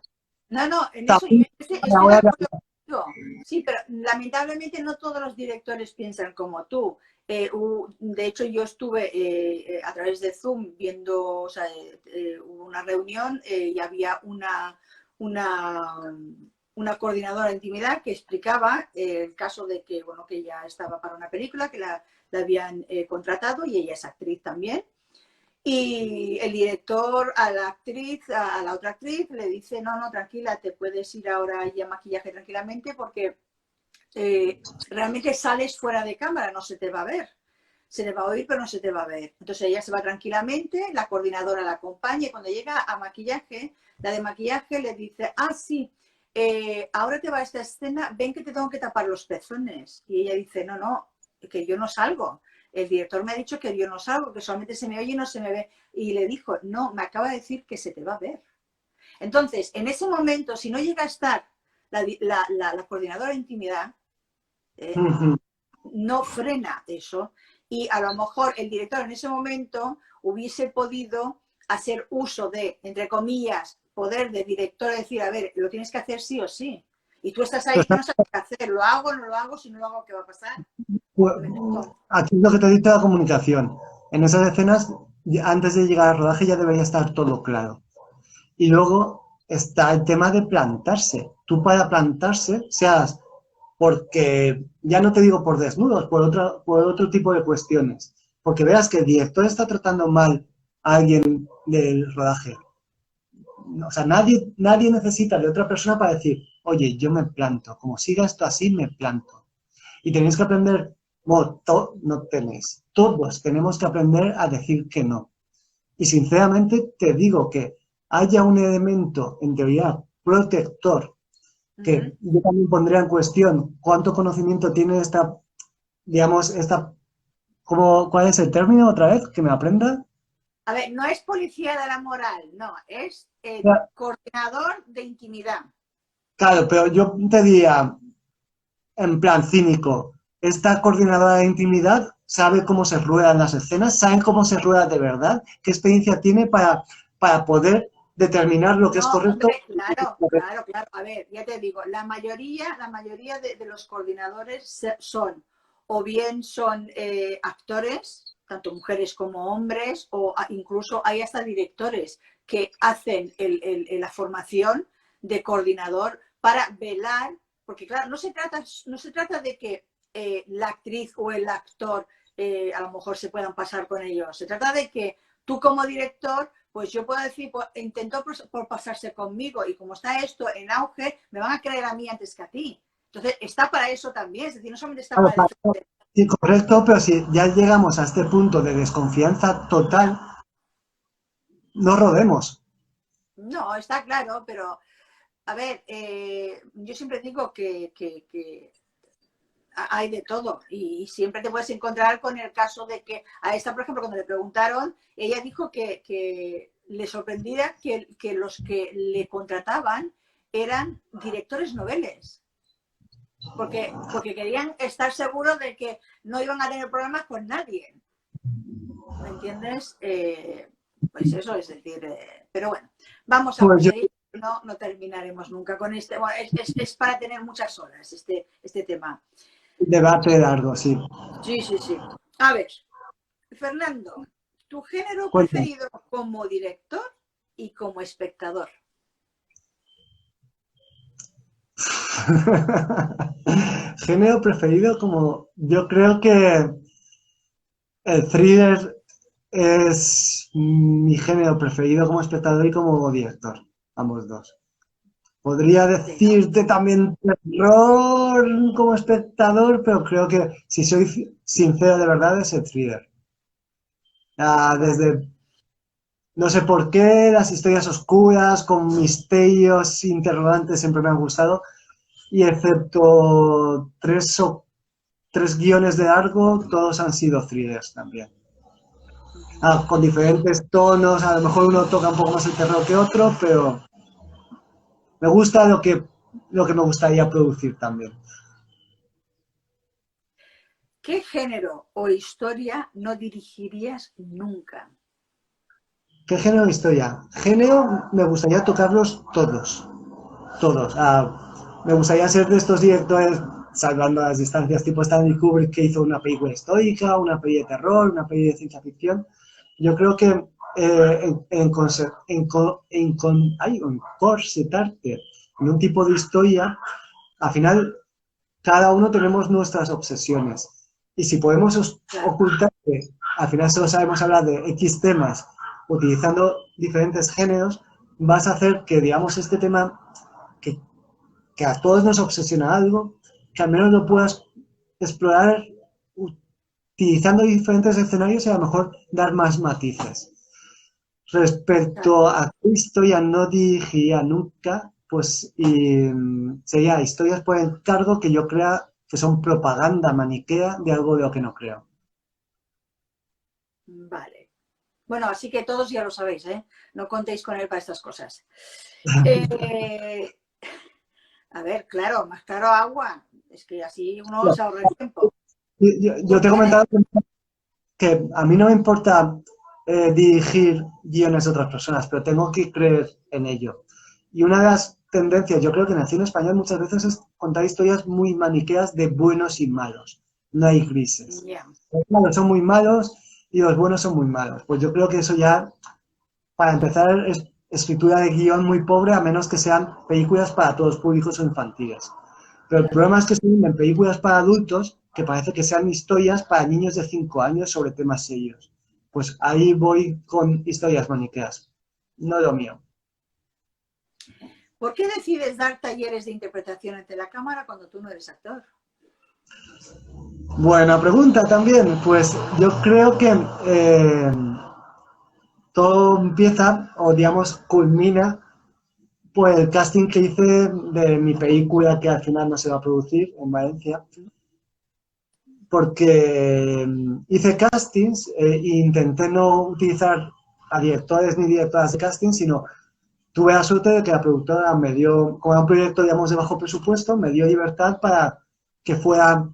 S1: no, en eso
S2: tabú
S1: yo
S2: a la
S1: estoy de
S2: hora de
S1: acuerdo contigo. Sí, pero lamentablemente no todos los directores piensan como tú. De hecho, yo estuve a través de Zoom viendo, o sea, hubo una reunión y había una, una coordinadora de intimidad que explicaba el caso de que, bueno, que ella estaba para una película, que la habían contratado y ella es actriz también. Y el director a la actriz, a la otra actriz, le dice, no, no, tranquila, te puedes ir ahora y a maquillaje tranquilamente porque realmente sales fuera de cámara, no se te va a ver. se te va a oír pero no se te va a ver. Entonces ella se va tranquilamente, la coordinadora la acompaña y cuando llega a maquillaje, la de maquillaje le dice, ah, sí, ahora te va a esta escena, ven que te tengo que tapar los pezones. Y ella dice, no, no, que yo no salgo. El director me ha dicho que yo no salgo, que solamente se me oye y no se me ve. Y le dijo, no, me acaba de decir que se te va a ver. Entonces, en ese momento, si no llega a estar la coordinadora de intimidad, no frena eso y a lo mejor el director en ese momento hubiese podido hacer uso de, entre comillas, poder de director, decir, a ver, lo tienes que hacer sí o sí. Y tú estás ahí que no sabes qué hacer, lo hago, no lo hago, si no lo hago, ¿qué va a pasar?
S2: Aquí lo que te he dicho, la comunicación. En esas escenas, antes de llegar al rodaje ya debería estar todo claro. Y luego está el tema de plantarse. Tú para plantarse, seas porque, ya no te digo por desnudos, por otro tipo de cuestiones. Porque veas que el director está tratando mal a alguien del rodaje. O sea, nadie necesita de otra persona para decir, oye, yo me planto. Como siga esto así, me planto. Y tenéis que aprender, bueno, no tenéis, todos tenemos que aprender a decir que no. Y sinceramente te digo que haya un elemento, en teoría, protector, que yo también pondría en cuestión cuánto conocimiento tiene esta, digamos, ¿cuál es el término otra vez? Que me aprenda.
S1: A ver, no es policía de la moral, no, es el coordinador de intimidad.
S2: Claro, pero yo te diría, en plan cínico, esta coordinadora de intimidad sabe cómo se ruedan las escenas, sabe cómo se rueda de verdad, qué experiencia tiene para poder determinar lo que es correcto.
S1: Hombre, claro. A ver, ya te digo, la mayoría de los coordinadores son, o bien son actores, tanto mujeres como hombres, o incluso hay hasta directores que hacen la formación de coordinador para velar, porque claro, no se trata de que la actriz o el actor a lo mejor se puedan pasar con ellos, se trata de que tú como director, pues yo puedo decir, pues, intentó por pasarse conmigo y como está esto en auge, me van a creer a mí antes que a ti. Entonces, está para eso también, es decir, no solamente está para defender.
S2: Sí, correcto, pero si ya llegamos a este punto de desconfianza total, no rodemos.
S1: No, está claro, pero a ver, yo siempre digo que hay de todo y siempre te puedes encontrar con el caso de que a esta, por ejemplo, cuando le preguntaron, ella dijo que le sorprendía que los que le contrataban eran directores noveles, porque querían estar seguros de que no iban a tener problemas con nadie. ¿Me entiendes? Pues eso, es decir, pero bueno, vamos a proseguir. No terminaremos nunca con este. Bueno, es para tener muchas horas este tema.
S2: Debate largo, sí.
S1: Sí. A ver, Fernando, ¿tu género
S2: Cuéntame.
S1: preferido como director y como espectador?
S2: Género preferido, como yo creo que el thriller es mi género preferido como espectador y como director, ambos dos. Podría decirte también terror como espectador, pero creo que si soy sincero de verdad es el thriller. Desde, no sé por qué, las historias oscuras con misterios, interrogantes siempre me han gustado y excepto tres guiones de largo, todos han sido thrillers también. Con diferentes tonos, a lo mejor uno toca un poco más el terror que otro, pero me gusta lo que me gustaría producir también.
S1: ¿Qué género o historia no dirigirías nunca?
S2: ¿Qué género de historia? Género me gustaría tocarlos todos. Todos. Me gustaría ser de estos directores, salvando las distancias, tipo Stanley Kubrick, que hizo una película histórica, una peli de terror, una peli de ciencia ficción. Yo creo que encorsetarte en un tipo de historia, al final cada uno tenemos nuestras obsesiones. Y si podemos ocultar que al final solo sabemos hablar de X temas utilizando diferentes géneros, vas a hacer que, digamos, este tema que a todos nos obsesiona algo, que al menos lo puedas explorar utilizando diferentes escenarios y a lo mejor dar más matices. Respecto a qué historia no dirigiría nunca, pues sería historias por encargo que yo crea que son propaganda maniquea de algo de lo que no creo.
S1: Vale. Bueno, así que todos ya lo sabéis, ¿eh? No contéis con él para estas cosas. A ver, claro, más claro agua. Es que así uno se ahorra el tiempo.
S2: Yo te he comentado que a mí no me importa dirigir guiones de otras personas, pero tengo que creer en ello. Y una de las tendencias, yo creo que en el cine español muchas veces es contar historias muy maniqueas de buenos y malos. No hay grises.
S1: Yeah.
S2: Los malos son muy malos y los buenos son muy malos. Pues yo creo que eso ya, para empezar, es escritura de guión muy pobre, a menos que sean películas para todos públicos o infantiles. Pero el problema es que se venden películas para adultos que parece que sean historias para niños de 5 años sobre temas serios. Pues ahí voy con historias maniqueas. No lo mío.
S1: ¿Por qué decides dar talleres de interpretación ante la cámara cuando tú no eres actor?
S2: Buena pregunta también. Pues yo creo que todo empieza, o digamos, culmina por el casting que hice de mi película que al final no se va a producir en Valencia. Porque hice castings e intenté no utilizar a directores ni directoras de casting, sino tuve la suerte de que la productora me dio, como era un proyecto, digamos, de bajo presupuesto, me dio libertad para que fuera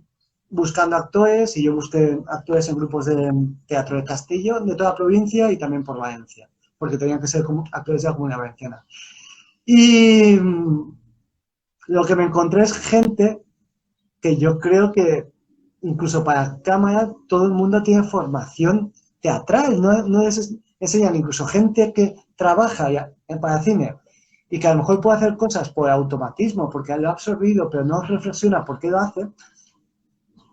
S2: buscando actores y yo busqué actores en grupos de teatro de Castillo, de toda la provincia y también por Valencia, porque tenían que ser actores de la Comunidad Valenciana. Y lo que me encontré es gente que yo creo que incluso para cámara todo el mundo tiene formación teatral, no enseñan incluso gente que trabaja ya para cine y que a lo mejor puede hacer cosas por automatismo, porque lo ha absorbido, pero no reflexiona por qué lo hace.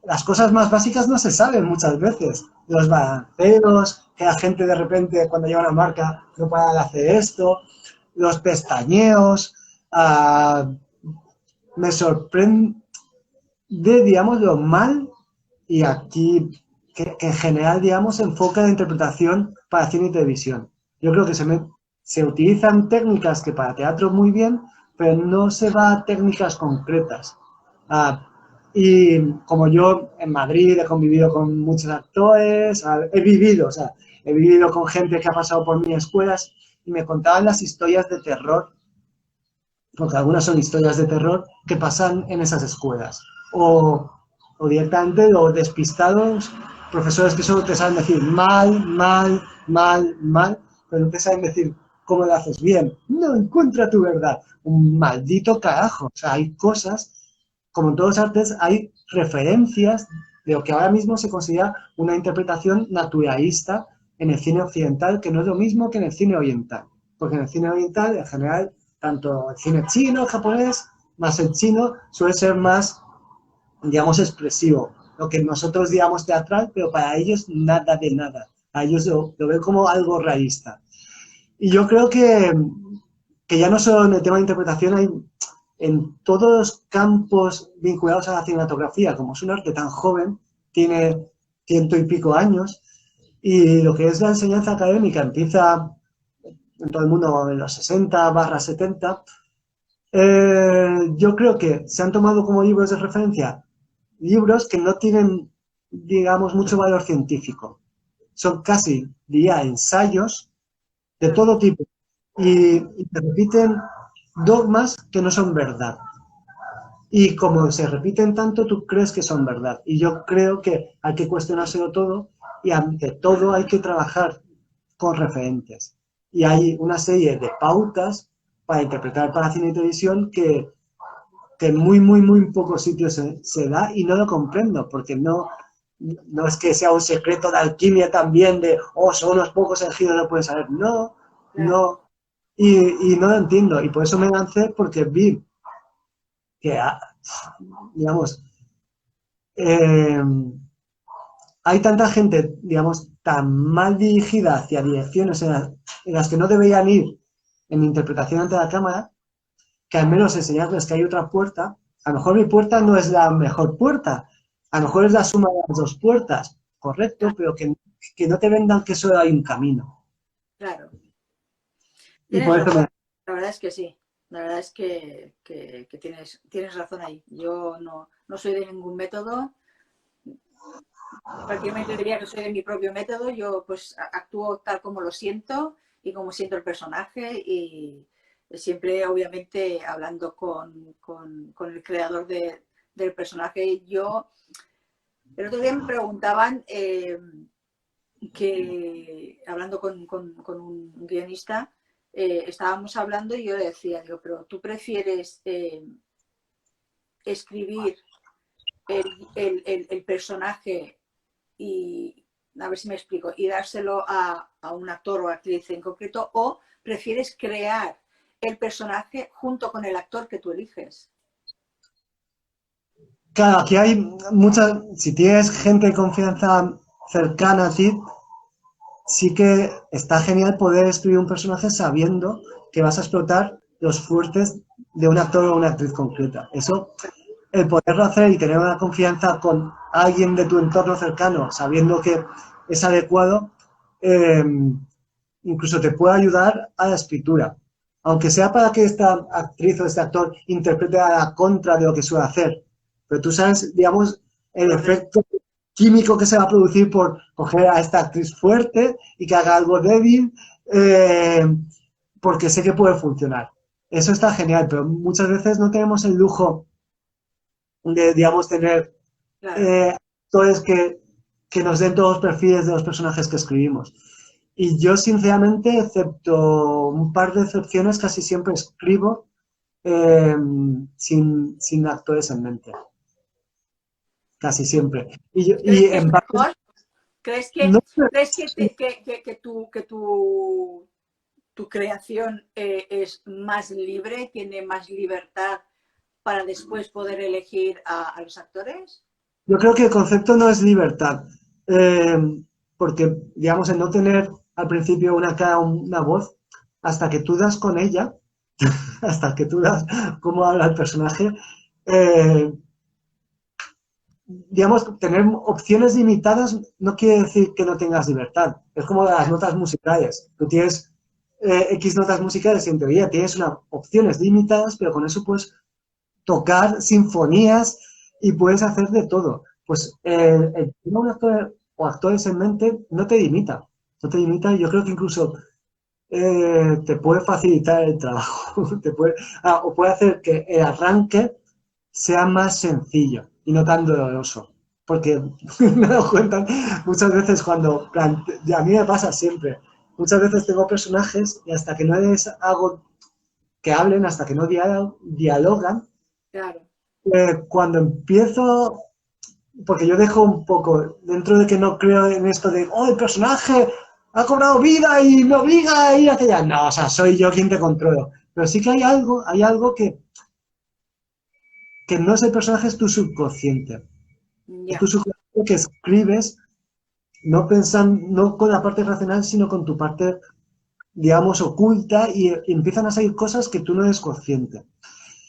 S2: Las cosas más básicas no se saben muchas veces. Los balanceos, que la gente de repente cuando llega a una marca no para de hacer esto, los pestañeos. Me sorprende, digamos, lo mal, y aquí que en general, digamos, se enfoca la interpretación para cine y televisión. Yo creo que se utilizan técnicas que para teatro muy bien, pero no se va a técnicas concretas. Y como yo en Madrid he convivido con muchos actores, he vivido con gente que ha pasado por mis escuelas y me contaban las historias de terror, porque algunas son historias de terror que pasan en esas escuelas. O directamente los despistados, profesores que solo te saben decir mal, mal, mal, mal, pero no te saben decir cómo lo haces bien. No encuentra tu verdad. Un maldito carajo. O sea, hay cosas, como en todos los artes, hay referencias de lo que ahora mismo se considera una interpretación naturalista en el cine occidental, que no es lo mismo que en el cine oriental. Porque en el cine oriental, en general, tanto el cine chino, el japonés, más el chino, suele ser más, digamos, expresivo. Lo que nosotros digamos teatral, pero para ellos nada de nada. A ellos lo ven como algo realista. Y yo creo que ya no solo en el tema de interpretación, hay en todos los campos vinculados a la cinematografía, como es un arte tan joven, tiene 100 y pico años, y lo que es la enseñanza académica empieza en todo el mundo en los 60/70, yo creo que se han tomado como libros de referencia libros que no tienen, digamos, mucho valor científico. Son casi, diría, ensayos de todo tipo y se repiten dogmas que no son verdad. Y como se repiten tanto, tú crees que son verdad. Y yo creo que hay que cuestionárselo todo y ante todo hay que trabajar con referentes. Y hay una serie de pautas para interpretar para cine y televisión que en muy, muy, muy pocos sitios se da y no lo comprendo, porque no es que sea un secreto de alquimia también de, son unos pocos elegidos, no pueden saber. No, no. Y no lo entiendo. Y por eso me lancé, porque vi que, digamos, hay tanta gente, digamos, tan mal dirigida hacia direcciones en las que no deberían ir en interpretación ante la cámara, que al menos enseñarles que hay otra puerta. A lo mejor mi puerta no es la mejor puerta, a lo mejor es la suma de las dos puertas, correcto, pero que no te vendan que solo hay un camino.
S1: Claro.
S2: Y
S1: Tienes
S2: por eso
S1: razón. La verdad es que sí. La verdad es que tienes razón ahí. Yo no soy de ningún método. Prácticamente diría que soy de mi propio método. Yo pues actúo tal como lo siento y como siento el personaje y siempre obviamente hablando con el creador del personaje. El otro día me preguntaban que hablando con un guionista, estábamos hablando y yo le decía, digo, pero tú prefieres escribir el personaje y, a ver si me explico, y dárselo a un actor o actriz en concreto, o prefieres crear el personaje junto con el actor que tú eliges.
S2: Claro, aquí hay muchas, si tienes gente de confianza cercana a ti, sí que está genial poder escribir un personaje sabiendo que vas a explotar los fuertes de un actor o una actriz concreta. Eso, el poderlo hacer y tener una confianza con alguien de tu entorno cercano, sabiendo que es adecuado, eh, incluso te puede ayudar a la escritura. Aunque sea para que esta actriz o este actor interprete a la contra de lo que suele hacer. Pero tú sabes, digamos, el efecto químico que se va a producir por coger a esta actriz fuerte y que haga algo débil, porque sé que puede funcionar. Eso está genial, pero muchas veces no tenemos el lujo de, digamos, tener
S1: Claro.
S2: actores que nos den todos los perfiles de los personajes que escribimos. Y yo, sinceramente, excepto un par de excepciones, casi siempre escribo sin actores en mente. Casi siempre. Y
S1: ¿Crees que es
S2: en parte,
S1: mejor? ¿Crees que,
S2: no,
S1: crees tu creación es más libre, tiene más libertad para después poder elegir a los actores?
S2: yo creo que el concepto no es libertad, eh, porque, digamos, el no tener al principio una cara, una voz, hasta que tú das con ella, hasta que tú das cómo habla el personaje, eh, digamos, tener opciones limitadas no quiere decir que no tengas libertad. Es como las notas musicales. Tú tienes X notas musicales y en teoría tienes unas opciones limitadas, pero con eso puedes tocar sinfonías y puedes hacer de todo. Pues el tener un actor o actores en mente no te limita. No te limita y yo creo que incluso te puede facilitar el trabajo. O puede hacer que el arranque sea más sencillo y no tan doloroso. Porque me he dado cuenta muchas veces y a mí me pasa siempre, muchas veces tengo personajes y hasta que no les hago que hablen, hasta que no dialogan,
S1: Claro.
S2: cuando empiezo, porque yo dejo un poco, dentro de que no creo en esto de, oh, el personaje ha cobrado vida y me obliga a ir hacia allá. No, o sea, soy yo quien te controlo. Pero sí que hay algo que no es el personaje, es tu subconsciente. Es tu
S1: Ya.
S2: subconsciente que escribes no pensando, no con la parte racional, sino con tu parte, digamos, oculta y empiezan a salir cosas que tú no eres consciente.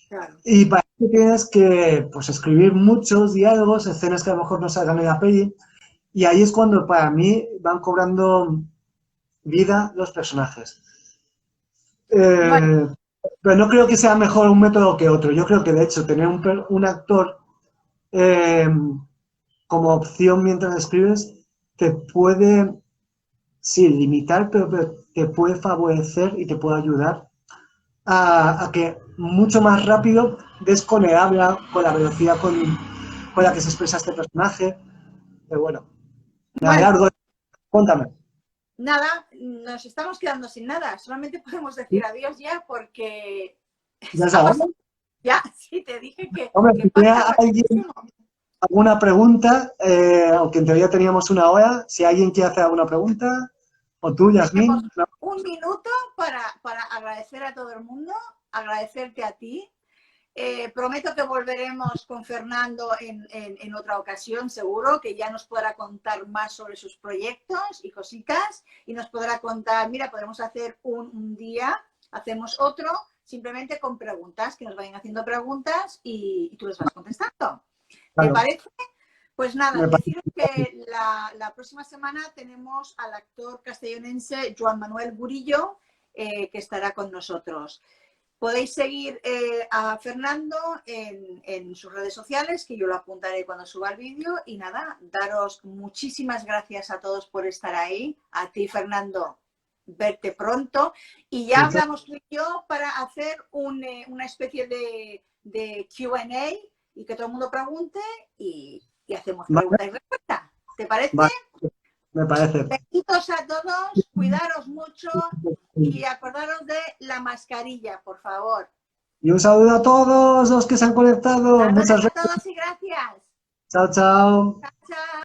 S1: Claro.
S2: Y para eso tienes que pues, escribir muchos diálogos, escenas que a lo mejor no salgan en la peli, y ahí es cuando para mí van cobrando vida los personajes.
S1: Bueno,
S2: Eh, pero no creo que sea mejor un método que otro. Yo creo que de hecho tener un actor eh, como opción mientras escribes te puede, sí, limitar, pero te puede favorecer y te puede ayudar a que mucho más rápido des con el habla, con la velocidad con la que se expresa este personaje. Pero bueno, me
S1: bueno,
S2: alargo. Cuéntame.
S1: nada, nos estamos quedando sin nada. Solamente podemos decir adiós ya porque
S2: Ya
S1: ha
S2: sabes.
S1: pasado. Ya, sí, te dije
S2: Hombre,
S1: que
S2: si tiene
S1: pasa
S2: alguien
S1: rapidísimo.
S2: alguna pregunta, aunque en teoría teníamos una hora, si alguien quiere hacer alguna pregunta, o tú,
S1: Tenemos
S2: Yasmín, no,
S1: un minuto para agradecer a todo el mundo, agradecerte a ti. Prometo que volveremos con Fernando en otra ocasión, seguro, que ya nos podrá contar más sobre sus proyectos y cositas y nos podrá contar, mira, podemos hacer un día, hacemos otro, simplemente con preguntas, que nos vayan haciendo preguntas y tú les vas contestando. ¿Te
S2: claro.
S1: parece? Pues nada,
S2: Me parece
S1: deciros que la próxima semana tenemos al actor castellonense Joan Manuel Burillo, que estará con nosotros. Podéis seguir a Fernando en sus redes sociales, que yo lo apuntaré cuando suba el vídeo. Y nada, daros muchísimas gracias a todos por estar ahí. A ti, Fernando, verte pronto. Y ya hablamos tú y yo para hacer una especie de Q&A y que todo el mundo pregunte y hacemos pregunta y respuesta. ¿Te parece?
S2: Vale, me parece.
S1: Besitos a todos, cuidaros mucho y acordaros de la mascarilla, por favor.
S2: Y un saludo a todos los que se han conectado.
S1: Saludos
S2: Muchas
S1: a
S2: gracias.
S1: todos y gracias.
S2: Chao, chao.
S1: Chao, chao.